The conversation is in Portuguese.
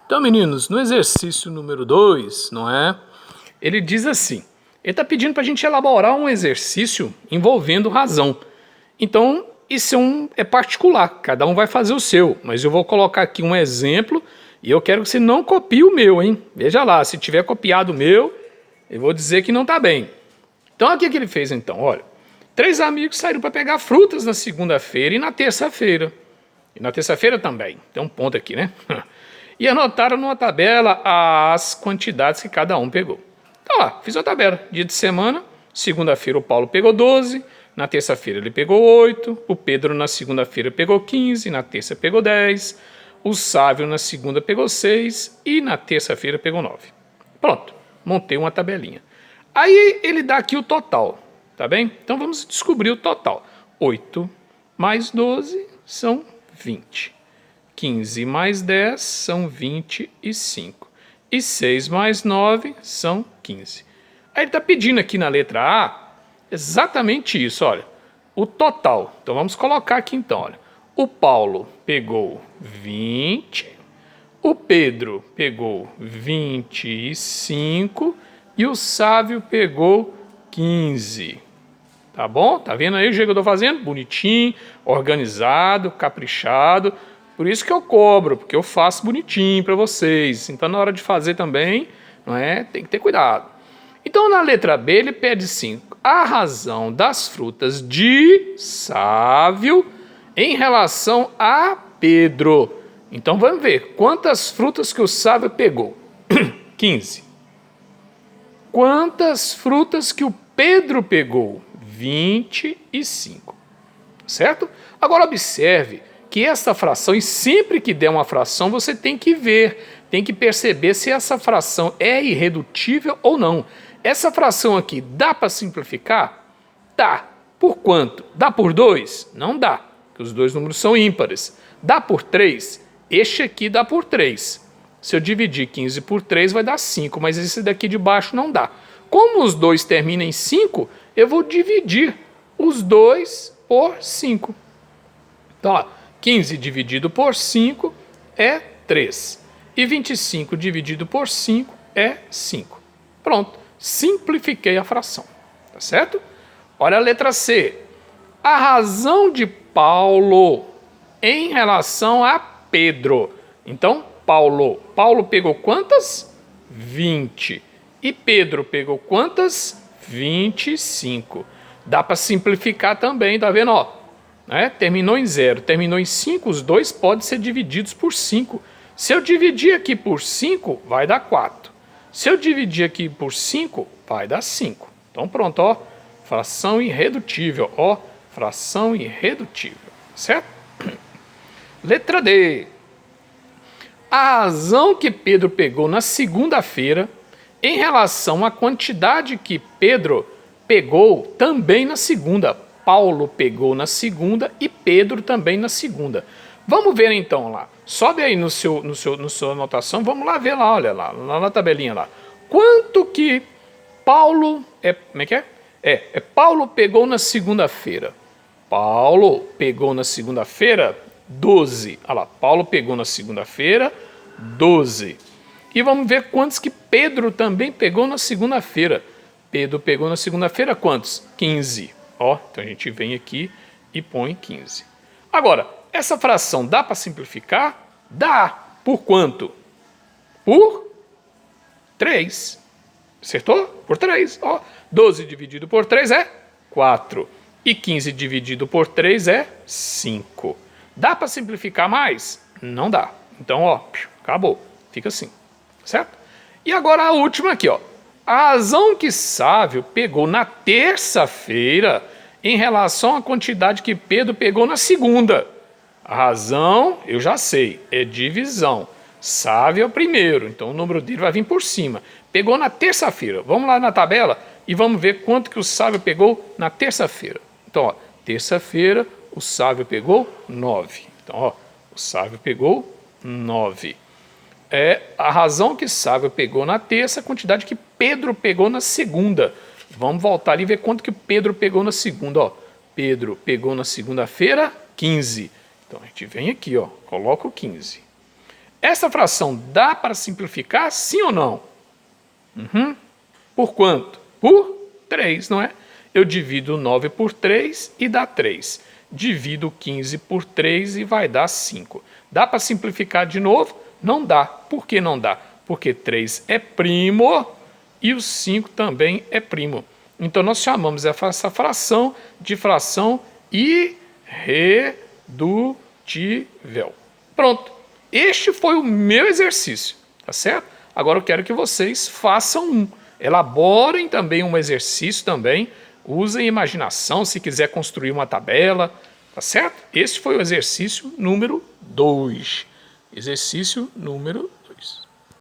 Então, meninos, no exercício número 2, não é? Ele diz assim, ele está pedindo para a gente elaborar um exercício envolvendo razão. Então, isso é particular, cada um vai fazer o seu, mas eu vou colocar aqui um exemplo e eu quero que você não copie o meu, hein? Veja lá, se tiver copiado o meu, eu vou dizer que não está bem. Então, o que ele fez então? Olha, 3 amigos saíram para pegar frutas na segunda-feira e na terça-feira. E na terça-feira também, tem um ponto aqui, né? E anotaram numa tabela as quantidades que cada um pegou. Então lá, fiz uma tabela. Dia de semana, segunda-feira o Paulo pegou 12, na terça-feira ele pegou 8, o Pedro na segunda-feira pegou 15, na terça pegou 10, o Sávio na segunda pegou 6 e na terça-feira pegou 9. Pronto, montei uma tabelinha. Aí ele dá aqui o total, tá bem? Então vamos descobrir o total. 8 mais 12 são 20. 15 mais 10 são 25. E 6 mais 9 são 15. Aí ele está pedindo aqui na letra A exatamente isso, olha. O total. Então vamos colocar aqui então, olha. O Paulo pegou 20, o Pedro pegou 25 e o Sávio pegou 15. Tá bom? Tá vendo aí o jeito que eu tô fazendo? Bonitinho, organizado, caprichado. Por isso que eu cobro, porque eu faço bonitinho para vocês. Então, na hora de fazer também, não é? Tem que ter cuidado. Então, na letra B, ele pede assim, a razão das frutas de Sávio em relação a Pedro. Então, vamos ver quantas frutas que o Sávio pegou. 15. Quantas frutas que o Pedro pegou? 25. Certo? Agora, observe que essa fração, e sempre que der uma fração, você tem que ver, tem que perceber se essa fração é irredutível ou não. Essa fração aqui dá para simplificar? Dá. Por quanto? Dá por 2? Não dá, porque os dois números são ímpares. Dá por 3? Este aqui dá por 3. Se eu dividir 15 por 3 vai dar 5, mas esse daqui de baixo não dá. Como os dois terminam em 5, eu vou dividir os dois por 5. Então, ó, 15 dividido por 5 é 3. E 25 dividido por 5 é 5. Pronto, simplifiquei a fração. Tá certo? Olha a letra C. A razão de Paulo em relação a Pedro. Então, Paulo pegou quantas? 20. E Pedro pegou quantas? 25. Dá para simplificar também, tá vendo? Ó, né? Terminou em 0, terminou em 5, os dois podem ser divididos por 5. Se eu dividir aqui por 5, vai dar 4. Se eu dividir aqui por 5, vai dar 5. Então pronto, ó, fração irredutível, ó, fração irredutível, certo? Letra D. A razão que Pedro pegou na segunda-feira em relação à quantidade que Pedro pegou também na segunda. Paulo pegou na segunda e Pedro também na segunda. Vamos ver então lá. Sobe aí no sua anotação, vamos lá ver lá, olha lá na tabelinha lá. Quanto que Paulo, como é que é? Paulo pegou na segunda-feira. Paulo pegou na segunda-feira 12. Olha lá, Paulo pegou na segunda-feira 12. E vamos ver quantos que Pedro também pegou na segunda-feira. Pedro pegou na segunda-feira quantos? 15. Ó, então a gente vem aqui e põe 15. Agora, essa fração dá para simplificar? Dá. Por quanto? Por 3. Acertou? Por 3. Ó, 12 dividido por 3 é 4. E 15 dividido por 3 é 5. Dá para simplificar mais? Não dá. Então, ó, acabou. Fica assim. Certo? E agora a última aqui, ó. A razão que Sávio pegou na terça-feira em relação à quantidade que Pedro pegou na segunda. A razão, eu já sei, é divisão. Sávio é o primeiro, então o número dele vai vir por cima. Pegou na terça-feira. Vamos lá na tabela e vamos ver quanto que o Sávio pegou na terça-feira. Então, ó, terça-feira o Sávio pegou 9. Então, ó, o Sávio pegou 9. É a razão que Sávio pegou na terça, a quantidade que Pedro pegou na segunda. Vamos voltar ali e ver quanto que Pedro pegou na segunda. Ó. Pedro pegou na segunda-feira 15. Então a gente vem aqui, ó, coloca o 15. Essa fração dá para simplificar, sim ou não? Por quanto? Por 3, não é? Eu divido 9 por 3 e dá 3. Divido 15 por 3 e vai dar 5. Dá para simplificar de novo? Não dá. Por que não dá? Porque 3 é primo e o 5 também é primo. Então, nós chamamos essa fração de fração irredutível. Pronto. Este foi o meu exercício, tá certo? Agora eu quero que vocês façam um. Elaborem também um exercício também. Usem imaginação se quiser construir uma tabela, tá certo? Esse foi o exercício número 2. Exercício número